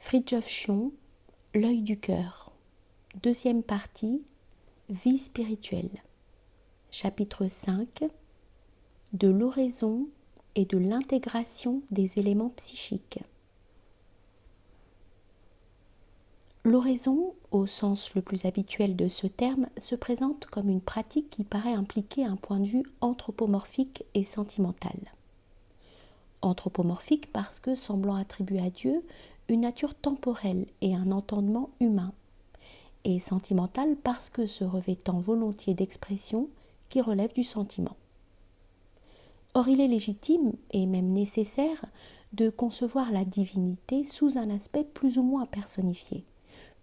Fridtjof Schion, L'œil du cœur. Deuxième partie, Vie spirituelle. Chapitre 5, de l'oraison et de l'intégration des éléments psychiques. L'oraison, au sens le plus habituel de ce terme, se présente comme une pratique qui paraît impliquer un point de vue anthropomorphique et sentimental. Anthropomorphique parce que semblant attribuer à Dieu une nature temporelle et un entendement humain, et sentimental parce que se revêtant volontiers d'expression qui relève du sentiment. Or il est légitime et même nécessaire de concevoir la divinité sous un aspect plus ou moins personnifié,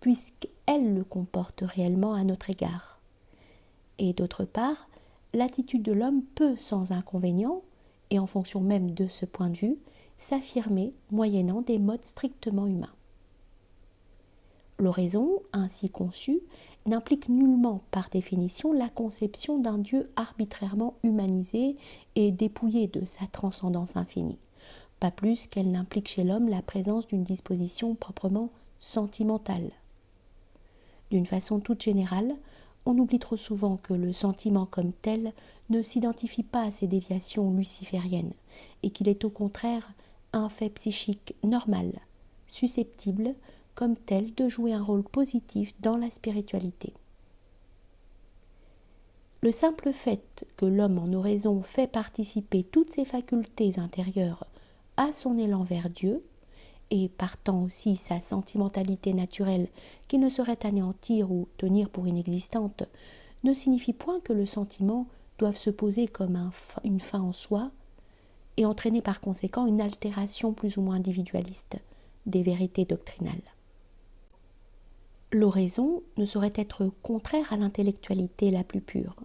puisqu'elle le comporte réellement à notre égard. Et d'autre part, l'attitude de l'homme peut sans inconvénient, et en fonction même de ce point de vue, s'affirmer moyennant des modes strictement humains. L'oraison, ainsi conçue, n'implique nullement par définition la conception d'un Dieu arbitrairement humanisé et dépouillé de sa transcendance infinie, pas plus qu'elle n'implique chez l'homme la présence d'une disposition proprement sentimentale. D'une façon toute générale, on oublie trop souvent que le sentiment comme tel ne s'identifie pas à ces déviations lucifériennes et qu'il est au contraire un fait psychique normal, susceptible comme tel de jouer un rôle positif dans la spiritualité. Le simple fait que l'homme en oraison fait participer toutes ses facultés intérieures à son élan vers Dieu, et partant aussi sa sentimentalité naturelle qui ne saurait anéantir ou tenir pour inexistante, ne signifie point que le sentiment doive se poser comme une fin en soi et entraîner par conséquent une altération plus ou moins individualiste des vérités doctrinales. L'oraison ne saurait être contraire à l'intellectualité la plus pure.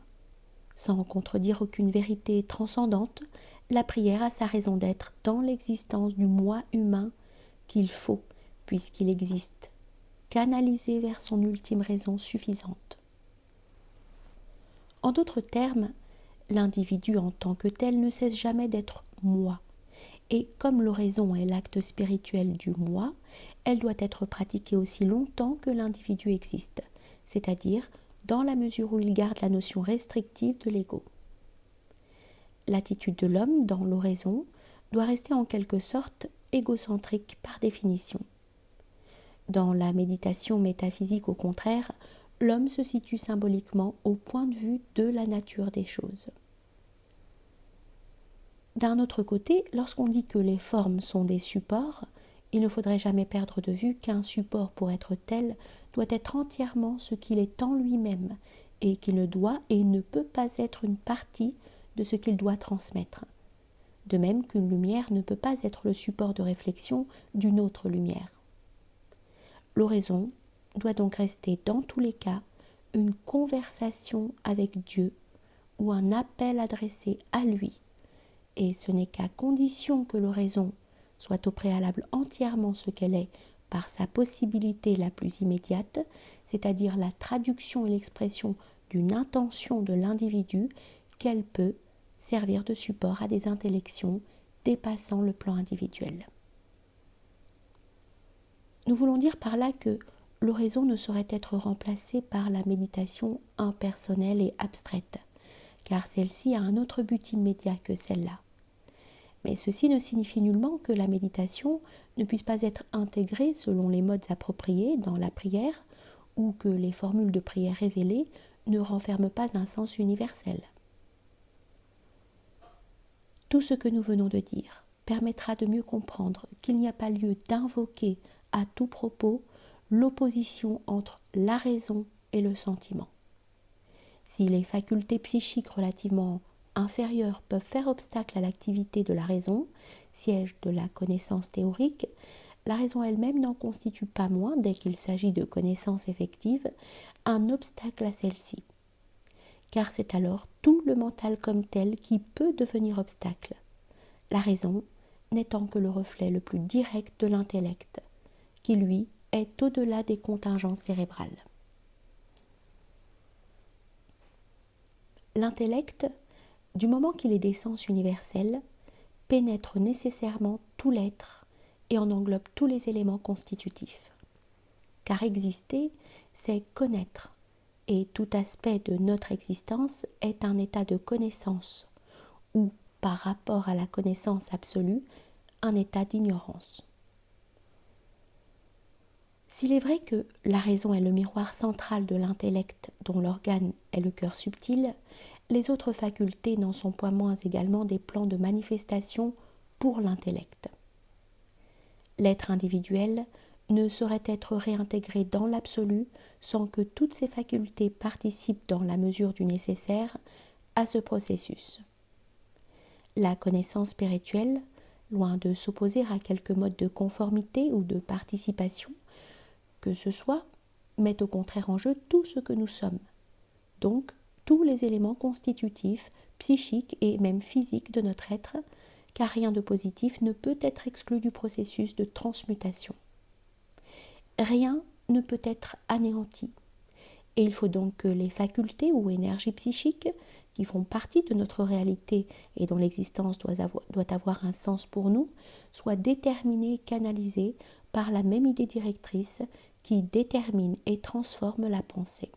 Sans contredire aucune vérité transcendante, la prière a sa raison d'être dans l'existence du moi humain qu'il faut, puisqu'il existe, canalisé vers son ultime raison suffisante. En d'autres termes, l'individu en tant que tel ne cesse jamais d'être moi, et comme l'oraison est l'acte spirituel du moi, elle doit être pratiquée aussi longtemps que l'individu existe, c'est-à-dire dans la mesure où il garde la notion restrictive de l'ego. L'attitude de l'homme dans l'oraison doit rester en quelque sorte égocentrique par définition. Dans la méditation métaphysique, au contraire, l'homme se situe symboliquement au point de vue de la nature des choses. D'un autre côté, lorsqu'on dit que les formes sont des supports, il ne faudrait jamais perdre de vue qu'un support, pour être tel, doit être entièrement ce qu'il est en lui-même, et qu'il ne doit et ne peut pas être une partie de ce qu'il doit transmettre. De même qu'une lumière ne peut pas être le support de réflexion d'une autre lumière. L'oraison doit donc rester dans tous les cas une conversation avec Dieu ou un appel adressé à lui, et ce n'est qu'à condition que l'oraison soit au préalable entièrement ce qu'elle est par sa possibilité la plus immédiate, c'est-à-dire la traduction et l'expression d'une intention de l'individu, qu'elle peut servir de support à des intellections dépassant le plan individuel. Nous voulons dire par là que l'oraison ne saurait être remplacée par la méditation impersonnelle et abstraite, car celle-ci a un autre but immédiat que celle-là. Mais ceci ne signifie nullement que la méditation ne puisse pas être intégrée selon les modes appropriés dans la prière, ou que les formules de prière révélées ne renferment pas un sens universel. Tout ce que nous venons de dire permettra de mieux comprendre qu'il n'y a pas lieu d'invoquer à tout propos l'opposition entre la raison et le sentiment. Si les facultés psychiques relativement inférieures peuvent faire obstacle à l'activité de la raison, siège de la connaissance théorique, la raison elle-même n'en constitue pas moins, dès qu'il s'agit de connaissance effective, un obstacle à celle-ci. Car c'est alors tout le mental comme tel qui peut devenir obstacle, la raison n'étant que le reflet le plus direct de l'intellect, qui lui est au-delà des contingences cérébrales. L'intellect, du moment qu'il est d'essence universelle, pénètre nécessairement tout l'être et en englobe tous les éléments constitutifs. Car exister, c'est connaître, et tout aspect de notre existence est un état de connaissance, ou, par rapport à la connaissance absolue, un état d'ignorance. S'il est vrai que la raison est le miroir central de l'intellect dont l'organe est le cœur subtil, les autres facultés n'en sont point moins également des plans de manifestation pour l'intellect. L'être individuel ne saurait être réintégré dans l'absolu sans que toutes ses facultés participent dans la mesure du nécessaire à ce processus. La connaissance spirituelle, loin de s'opposer à quelque mode de conformité ou de participation, que ce soit, met au contraire en jeu tout ce que nous sommes, donc tous les éléments constitutifs, psychiques et même physiques de notre être, car rien de positif ne peut être exclu du processus de transmutation. Rien ne peut être anéanti, et il faut donc que les facultés ou énergies psychiques, qui font partie de notre réalité et dont l'existence doit avoir un sens pour nous, soient déterminées et canalisées par la même idée directrice qui détermine et transforme la pensée.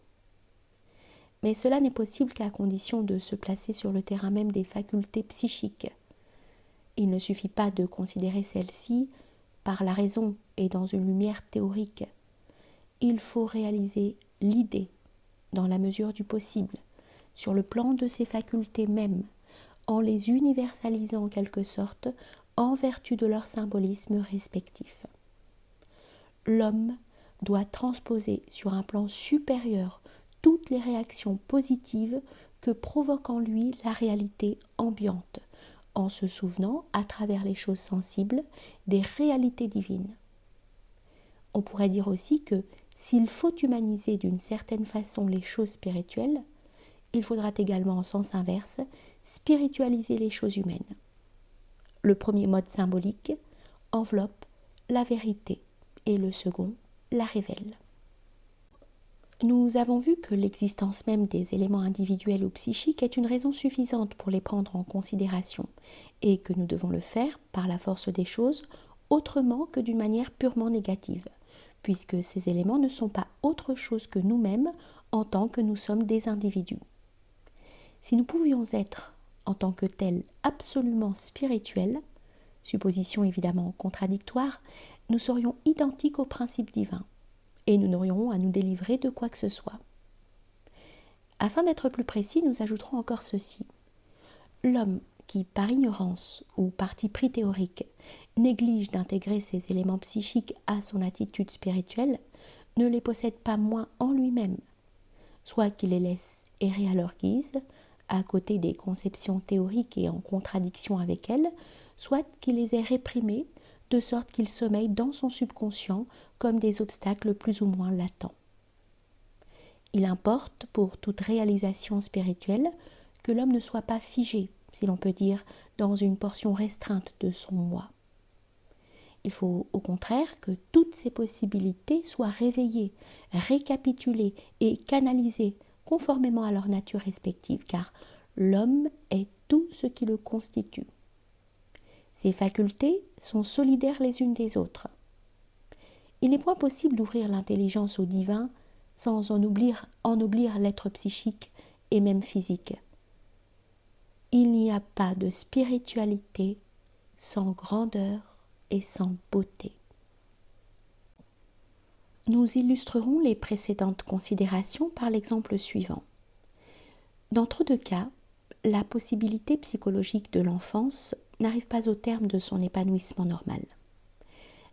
Mais cela n'est possible qu'à condition de se placer sur le terrain même des facultés psychiques. Il ne suffit pas de considérer celles-ci par la raison et dans une lumière théorique. Il faut réaliser l'idée, dans la mesure du possible, sur le plan de ces facultés mêmes, en les universalisant en quelque sorte, en vertu de leur symbolisme respectif. L'homme doit transposer sur un plan supérieur toutes les réactions positives que provoque en lui la réalité ambiante, en se souvenant, à travers les choses sensibles, des réalités divines. On pourrait dire aussi que s'il faut humaniser d'une certaine façon les choses spirituelles, il faudra également, en sens inverse, spiritualiser les choses humaines. Le premier mode symbolique enveloppe la vérité et le second la révèle. Nous avons vu que l'existence même des éléments individuels ou psychiques est une raison suffisante pour les prendre en considération et que nous devons le faire, par la force des choses, autrement que d'une manière purement négative, puisque ces éléments ne sont pas autre chose que nous-mêmes en tant que nous sommes des individus. Si nous pouvions être, en tant que tels, absolument spirituels, supposition évidemment contradictoire, nous serions identiques au principe divin, et nous n'aurions à nous délivrer de quoi que ce soit. Afin d'être plus précis, nous ajouterons encore ceci. L'homme qui, par ignorance ou parti pris théorique, néglige d'intégrer ces éléments psychiques à son attitude spirituelle, ne les possède pas moins en lui-même, soit qu'il les laisse errer à leur guise, à côté des conceptions théoriques et en contradiction avec elles, soit qu'il les ait réprimées, de sorte qu'ils sommeillent dans son subconscient comme des obstacles plus ou moins latents. Il importe, pour toute réalisation spirituelle, que l'homme ne soit pas figé, si l'on peut dire, dans une portion restreinte de son moi. Il faut au contraire que toutes ces possibilités soient réveillées, récapitulées et canalisées conformément à leur nature respective, car l'homme est tout ce qui le constitue. Ces facultés sont solidaires les unes des autres. Il n'est point possible d'ouvrir l'intelligence au divin sans ennoblir l'être psychique et même physique. Il n'y a pas de spiritualité sans grandeur et sans beauté. Nous illustrerons les précédentes considérations par l'exemple suivant. Dans trop de cas, la possibilité psychologique de l'enfance n'arrive pas au terme de son épanouissement normal.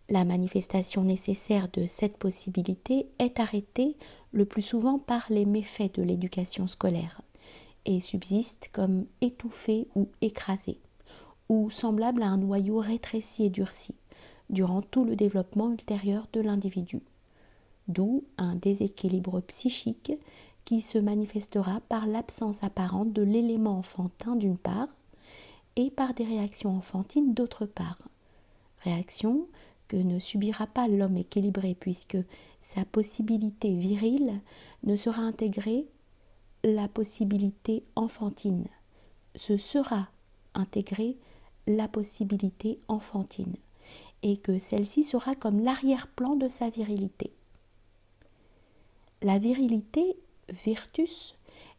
La manifestation nécessaire de cette possibilité est arrêtée le plus souvent par les méfaits de l'éducation scolaire et subsiste comme étouffée ou écrasée, ou semblable à un noyau rétréci et durci, durant tout le développement ultérieur de l'individu. D'où un déséquilibre psychique qui se manifestera par l'absence apparente de l'élément enfantin d'une part et par des réactions enfantines d'autre part. Réaction que ne subira pas l'homme équilibré puisque sa possibilité virile ne sera intégrée la possibilité enfantine. Ce sera intégrée la possibilité enfantine. et que celle-ci sera comme l'arrière-plan de sa virilité. La virilité, virtus,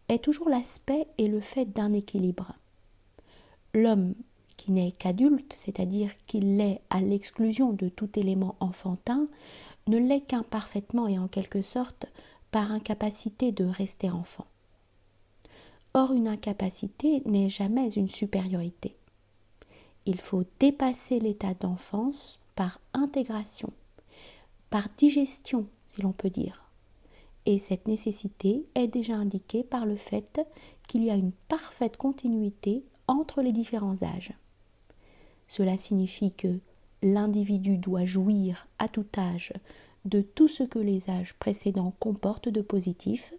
est toujours l'aspect et le fait d'un équilibre. L'homme qui n'est qu'adulte, c'est-à-dire qu'il l'est à l'exclusion de tout élément enfantin, ne l'est qu'imparfaitement et en quelque sorte par incapacité de rester enfant. Or, une incapacité n'est jamais une supériorité. Il faut dépasser l'état d'enfance par intégration, par digestion, si l'on peut dire. Et cette nécessité est déjà indiquée par le fait qu'il y a une parfaite continuité entre les différents âges. Cela signifie que l'individu doit jouir à tout âge de tout ce que les âges précédents comportent de positif,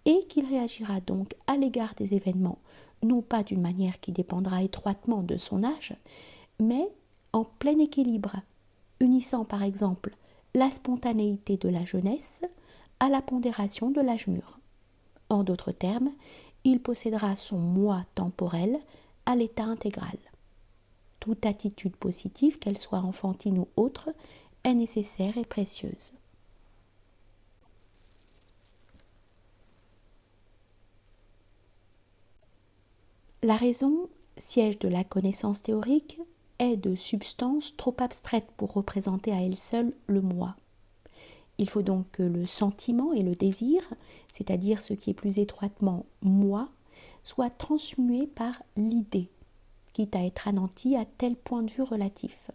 et qu'il réagira donc à l'égard des événements, non pas d'une manière qui dépendra étroitement de son âge, mais en plein équilibre, unissant par exemple la spontanéité de la jeunesse à la pondération de l'âge mûr. En d'autres termes, il possédera son moi temporel à l'état intégral. Toute attitude positive, qu'elle soit enfantine ou autre, est nécessaire et précieuse. La raison, siège de la connaissance théorique, est de substance trop abstraite pour représenter à elle seule le moi. Il faut donc que le sentiment et le désir, c'est-à-dire ce qui est plus étroitement moi, soient transmués par l'idée, quitte à être anéanti à tel point de vue relatif.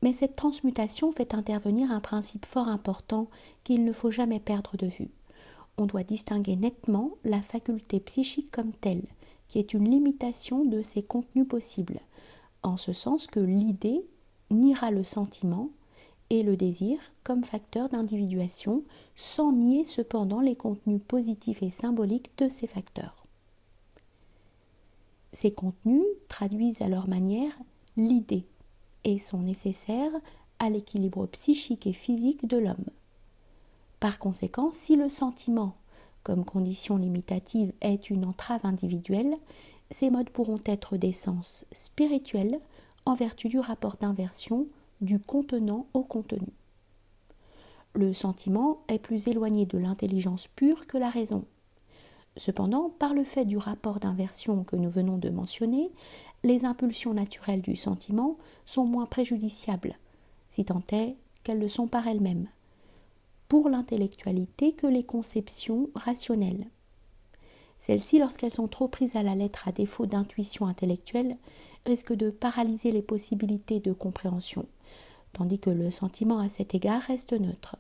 Mais cette transmutation fait intervenir un principe fort important qu'il ne faut jamais perdre de vue. On doit distinguer nettement la faculté psychique comme telle, qui est une limitation de ses contenus possibles, en ce sens que l'idée niera le sentiment et le désir comme facteur d'individuation, sans nier cependant les contenus positifs et symboliques de ces facteurs. Ces contenus traduisent à leur manière l'idée et sont nécessaires à l'équilibre psychique et physique de l'homme. Par conséquent, si le sentiment, comme condition limitative, est une entrave individuelle, ces modes pourront être d'essence spirituelle en vertu du rapport d'inversion du contenant au contenu. Le sentiment est plus éloigné de l'intelligence pure que la raison. Cependant, par le fait du rapport d'inversion que nous venons de mentionner, les impulsions naturelles du sentiment sont moins préjudiciables, si tant est qu'elles le sont par elles-mêmes, pour l'intellectualité que les conceptions rationnelles. Celles-ci, lorsqu'elles sont trop prises à la lettre à défaut d'intuition intellectuelle, risquent de paralyser les possibilités de compréhension, tandis que le sentiment à cet égard reste neutre.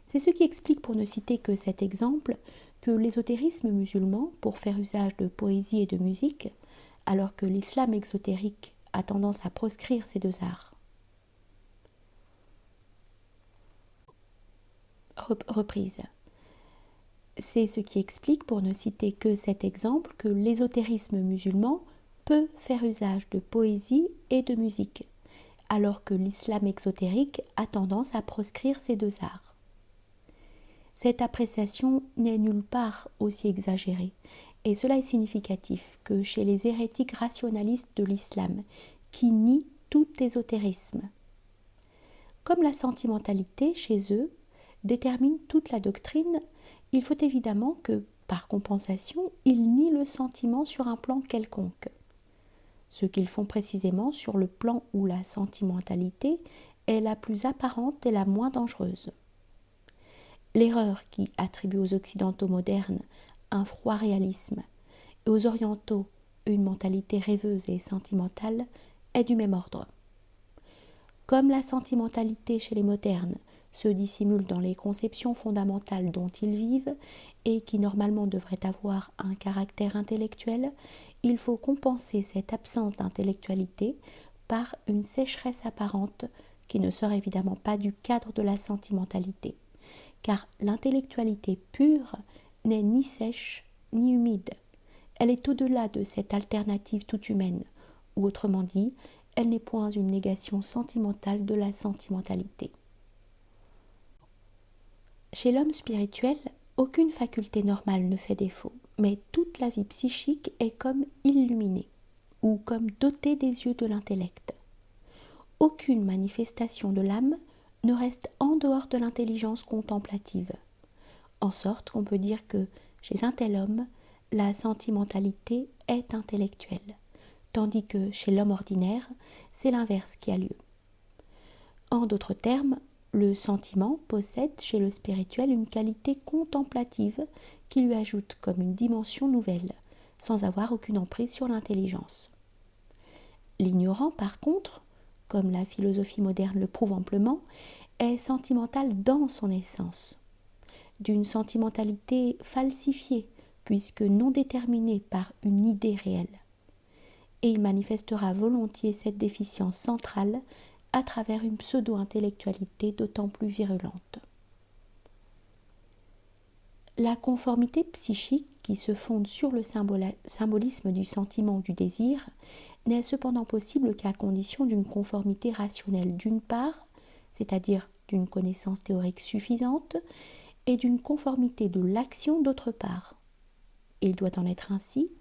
C'est ce qui explique, pour ne citer que cet exemple, que l'ésotérisme musulman, pour faire usage de poésie et de musique, alors que l'islam exotérique a tendance à proscrire ces deux arts. Reprise. C'est ce qui explique, pour ne citer que cet exemple, que l'ésotérisme musulman peut faire usage de poésie et de musique, alors que l'islam exotérique a tendance à proscrire ces deux arts. Cette appréciation n'est nulle part aussi exagérée, et cela est significatif que chez les hérétiques rationalistes de l'islam, qui nient tout ésotérisme, comme la sentimentalité chez eux détermine toute la doctrine, il faut évidemment que, par compensation, ils nient le sentiment sur un plan quelconque. Ce qu'ils font précisément sur le plan où la sentimentalité est la plus apparente et la moins dangereuse. L'erreur qui attribue aux occidentaux modernes un froid réalisme et aux orientaux une mentalité rêveuse et sentimentale est du même ordre. Comme la sentimentalité chez les modernes se dissimule dans les conceptions fondamentales dont ils vivent et qui normalement devraient avoir un caractère intellectuel, il faut compenser cette absence d'intellectualité par une sécheresse apparente qui ne sort évidemment pas du cadre de la sentimentalité, car l'intellectualité pure n'est ni sèche ni humide. Elle est au-delà de cette alternative tout humaine, ou autrement dit, elle n'est point une négation sentimentale de la sentimentalité. Chez l'homme spirituel, aucune faculté normale ne fait défaut, mais toute la vie psychique est comme illuminée. ou comme doté des yeux de l'intellect. Aucune manifestation de l'âme ne reste en dehors de l'intelligence contemplative, en sorte qu'on peut dire que, chez un tel homme, la sentimentalité est intellectuelle, tandis que chez l'homme ordinaire, c'est l'inverse qui a lieu. En d'autres termes, le sentiment possède chez le spirituel une qualité contemplative qui lui ajoute comme une dimension nouvelle, sans avoir aucune emprise sur l'intelligence. L'ignorant, par contre, comme la philosophie moderne le prouve amplement, est sentimental dans son essence, d'une sentimentalité falsifiée, puisque non déterminée par une idée réelle. Et il manifestera volontiers cette déficience centrale à travers une pseudo-intellectualité d'autant plus virulente. La conformité psychique qui se fonde sur le symbolisme du sentiment ou du désir n'est cependant possible qu'à condition d'une conformité rationnelle d'une part, c'est-à-dire d'une connaissance théorique suffisante, et d'une conformité de l'action d'autre part. Et il doit en être ainsi,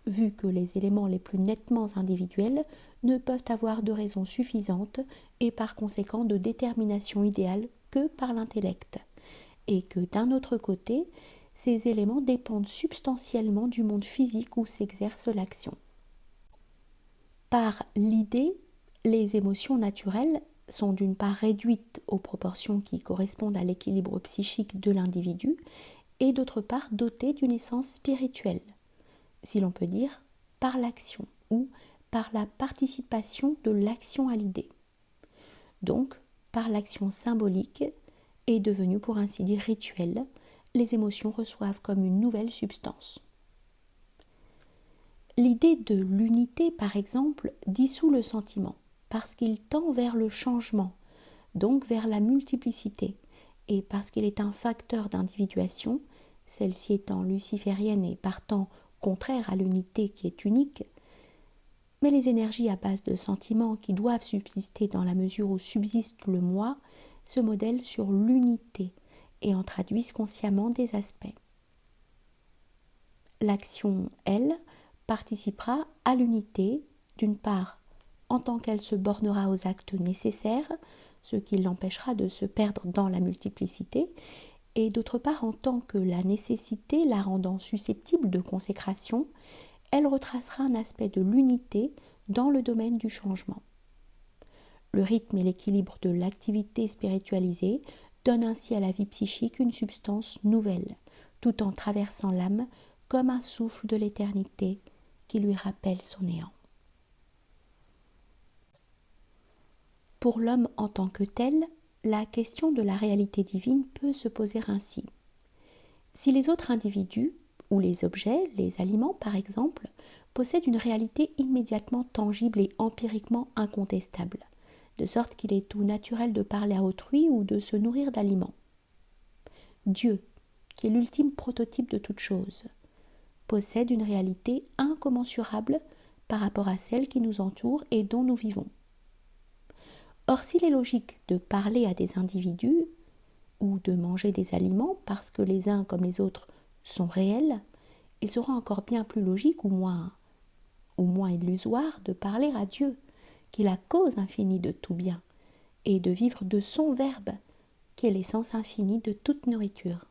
vu que les éléments les plus nettement individuels ne peuvent avoir de raison suffisante et par conséquent de détermination idéale que par l'intellect, et que d'un autre côté, ces éléments dépendent substantiellement du monde physique où s'exerce l'action. Par l'idée, les émotions naturelles sont d'une part réduites aux proportions qui correspondent à l'équilibre psychique de l'individu et d'autre part dotées d'une essence spirituelle, si l'on peut dire par l'action ou par la participation de l'action à l'idée. Donc, par l'action symbolique est devenue pour ainsi dire rituelle, les émotions reçoivent comme une nouvelle substance. L'idée de l'unité, par exemple, dissout le sentiment, parce qu'il tend vers le changement, donc vers la multiplicité, et parce qu'il est un facteur d'individuation, celle-ci étant luciférienne et partant contraire à l'unité qui est unique, mais les énergies à base de sentiments qui doivent subsister dans la mesure où subsiste le moi se modèlent sur l'unité et en traduisent consciemment des aspects. L'action, elle, participera à l'unité, d'une part, en tant qu'elle se bornera aux actes nécessaires, ce qui l'empêchera de se perdre dans la multiplicité, et d'autre part, en tant que la nécessité la rendant susceptible de consécration, elle retracera un aspect de l'unité dans le domaine du changement. Le rythme et l'équilibre de l'activité spiritualisée donnent ainsi à la vie psychique une substance nouvelle, tout en traversant l'âme comme un souffle de l'éternité qui lui rappelle son néant. Pour l'homme en tant que tel, la question de la réalité divine peut se poser ainsi. Si les autres individus, ou les objets, les aliments par exemple, possèdent une réalité immédiatement tangible et empiriquement incontestable, de sorte qu'il est tout naturel de parler à autrui ou de se nourrir d'aliments. Dieu, qui est l'ultime prototype de toute chose, possède une réalité incommensurable par rapport à celle qui nous entoure et dont nous vivons. Or, s'il est logique de parler à des individus ou de manger des aliments parce que les uns comme les autres sont réels, il sera encore bien plus logique ou moins illusoire de parler à Dieu, qui est la cause infinie de tout bien, et de vivre de son Verbe, qui est l'essence infinie de toute nourriture.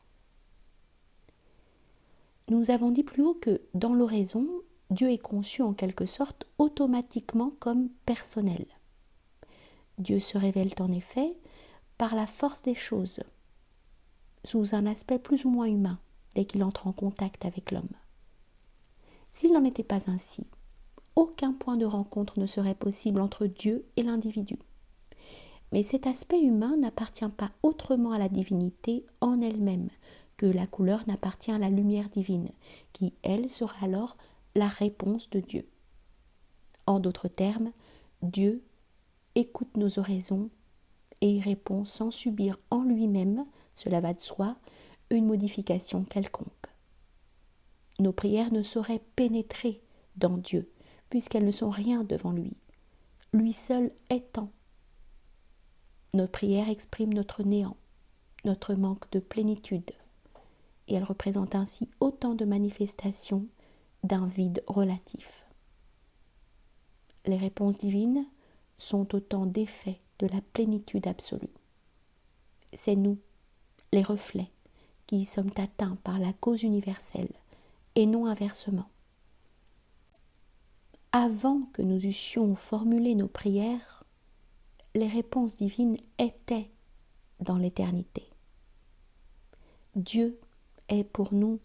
Nous avons dit plus haut que, dans l'oraison, Dieu est conçu en quelque sorte automatiquement comme personnel. Dieu se révèle en effet par la force des choses, sous un aspect plus ou moins humain, dès qu'il entre en contact avec l'homme. S'il n'en était pas ainsi, aucun point de rencontre ne serait possible entre Dieu et l'individu. Mais cet aspect humain n'appartient pas autrement à la divinité en elle-même que la couleur n'appartient à la lumière divine, qui, elle, sera alors la réponse de Dieu. En d'autres termes, Dieu écoute nos oraisons et y répond sans subir en lui-même, cela va de soi, une modification quelconque. Nos prières ne sauraient pénétrer dans Dieu, puisqu'elles ne sont rien devant lui, lui seul étant. Notre prière exprime notre néant, notre manque de plénitude, et elle représente ainsi autant de manifestations d'un vide relatif. Les réponses divines sont autant d'effets de la plénitude absolue. C'est nous, les reflets, qui y sommes atteints par la cause universelle, et non inversement. Avant que nous eussions formulé nos prières, les réponses divines étaient dans l'éternité. Dieu est pour nous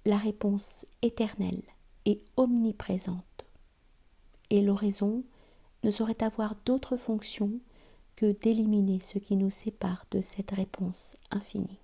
la réponse éternelle et omniprésente, et l'oraison ne saurait avoir d'autre fonction que d'éliminer ce qui nous sépare de cette réponse infinie.